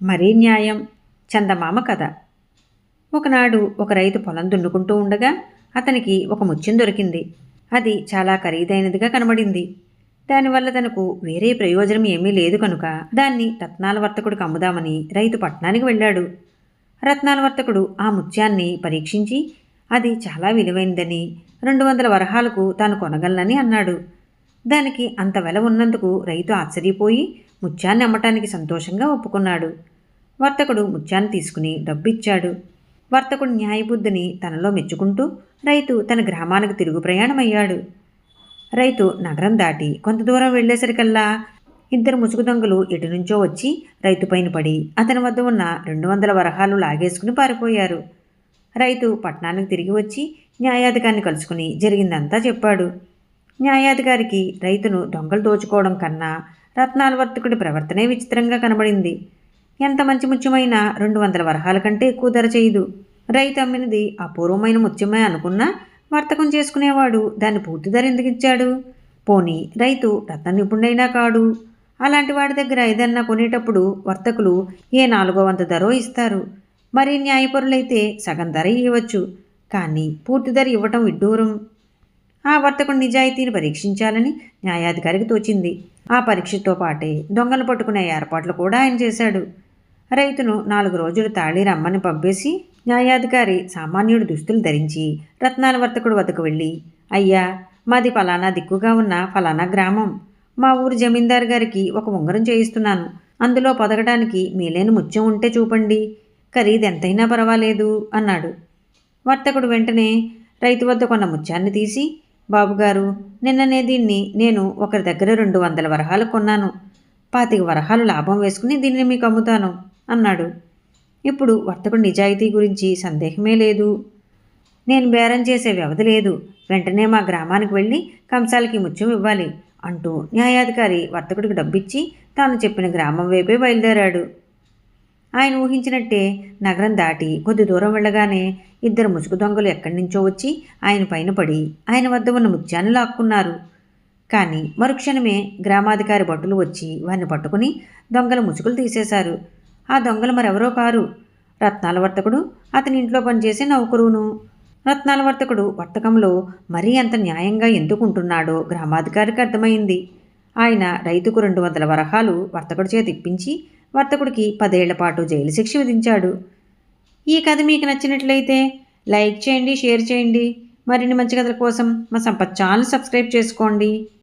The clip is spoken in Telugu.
మరీ న్యాయం. చందమామ కథ. ఒకనాడు ఒక రైతు పొలం దున్నుకుంటూ ఉండగా అతనికి ఒక ముత్యం దొరికింది. అది చాలా ఖరీదైనదిగా కనబడింది. దానివల్ల తనకు వేరే ప్రయోజనం ఏమీ లేదు కనుక దాన్ని రత్నాల వర్తకుడికి అమ్ముదామని రైతు పట్టణానికి వెళ్ళాడు. రత్నాల వర్తకుడు ఆ ముత్యాన్ని పరీక్షించి అది చాలా విలువైనదని 200 వరహాలకు తాను కొనగలనని అన్నాడు. దానికి అంత వెల ఉన్నందుకు రైతు ఆశ్చర్యపోయి ముత్యాన్ని అమ్మటానికి సంతోషంగా ఒప్పుకున్నాడు. వర్తకుడు ముత్యాన్ని తీసుకుని డబ్బిచ్చాడు. వర్తకుడు న్యాయబుద్ధిని తనలో మెచ్చుకుంటూ రైతు తన గ్రామానికి తిరుగు ప్రయాణమయ్యాడు. రైతు నగరం దాటి కొంత దూరం వెళ్లేసరికల్లా 2 ముసుగు దొంగలు ఎటు నుంచో వచ్చి రైతు పైన పడి అతని వద్ద ఉన్న 200 వరహాలు లాగేసుకుని పారిపోయారు. రైతు పట్టణానికి తిరిగి వచ్చి న్యాయాధికారిని కలుసుకుని జరిగిందంతా చెప్పాడు. న్యాయాధికారికి రైతును దొంగలు దోచుకోవడం కన్నా రత్నాల వర్తకుడి ప్రవర్తనే విచిత్రంగా కనబడింది. ఎంత మంచి ముత్యమైనా 200 వరహాల కంటే ఎక్కువ ధర చేయదు. రైతు అమ్మినది అపూర్వమైన ముత్యమే అనుకున్నా వర్తకం చేసుకునేవాడు దాన్ని పూర్తి ధర ఎందుకు ఇచ్చాడు? పోనీ రైతు రత్న నిపుణుడైనా కాడు. అలాంటి వాడి దగ్గర ఏదన్నా కొనేటప్పుడు వర్తకులు ఏ 4వ వంతు ధరో ఇస్తారు. మరీ న్యాయపరులైతే సగం ధర ఇవ్వచ్చు, కానీ పూర్తి ధర ఇవ్వటం విడ్డూరం. ఆ వర్తకుడి నిజాయితీని పరీక్షించాలని న్యాయాధికారికి తోచింది. ఆ పరీక్షతో పాటే దొంగలు పట్టుకునే ఏర్పాట్లు కూడా ఆయన చేశాడు. రైతును 4 రోజులు తాళి రమ్మని పంపేసి న్యాయాధికారి సామాన్యుడు దుస్తులు ధరించి రత్నాల వర్తకుడు వద్దకు వెళ్ళి, అయ్యా, మాది ఫలానా దిక్కుగా ఉన్న ఫలానా గ్రామం. మా ఊరు జమీందారు గారికి ఒక ఉంగరం చేయిస్తున్నాను. అందులో పొదగడానికి మీలేని ముత్యం ఉంటే చూపండి. ఖరీదు ఎంతైనా పర్వాలేదు అన్నాడు. వర్తకుడు వెంటనే రైతు వద్ద కొన్న ముత్యాన్ని తీసి, బాబుగారు, నిన్ననే దీన్ని నేను ఒకరి దగ్గర 200 వరహాలు కొన్నాను. 25 వరహాలు లాభం వేసుకుని దీన్ని మీకు అమ్ముతాను అన్నాడు. ఇప్పుడు వర్తకుడు నిజాయితీ గురించి సందేహమే లేదు. నేను బేరం చేసే వ్యవధి లేదు. వెంటనే మా గ్రామానికి వెళ్ళి కంసాలకి ముత్యం ఇవ్వాలి అంటూ న్యాయాధికారి వర్తకుడికి డబ్బిచ్చి తాను చెప్పిన గ్రామం వైపే బయలుదేరాడు. ఆయన ఊహించినట్టే నగరం దాటి కొద్ది దూరం వెళ్ళగానే 2 ముసుగు దొంగలు ఎక్కడి నుంచో వచ్చి ఆయన పైన పడి ఆయన వద్ద ఉన్న ముత్యాన్ని లాక్కున్నారు. కానీ మరుక్షణమే గ్రామాధికారి భటులు వచ్చి వారిని పట్టుకుని దొంగల ముసుగులు తీసేశారు. ఆ దొంగలు మరెవరో కారు, రత్నాల వర్తకుడు, అతని ఇంట్లో పనిచేసే నౌకరును. రత్నాల వర్తకుడు వర్తకంలో మరీ అంత న్యాయంగా ఎందుకుంటున్నాడో గ్రామాధికారికి అర్థమైంది. ఆయన రైతుకు 200 వరహాలు వర్తకుడి చేతి ఇప్పించి వర్తకుడికి 10 ఏళ్ల పాటు జైలు శిక్ష విధించాడు. ఈ కథ మీకు నచ్చినట్లయితే లైక్ చేయండి, షేర్ చేయండి. మరిన్ని మంచి కథల కోసం మా సంపత్ ఛానల్ సబ్స్క్రైబ్ చేసుకోండి.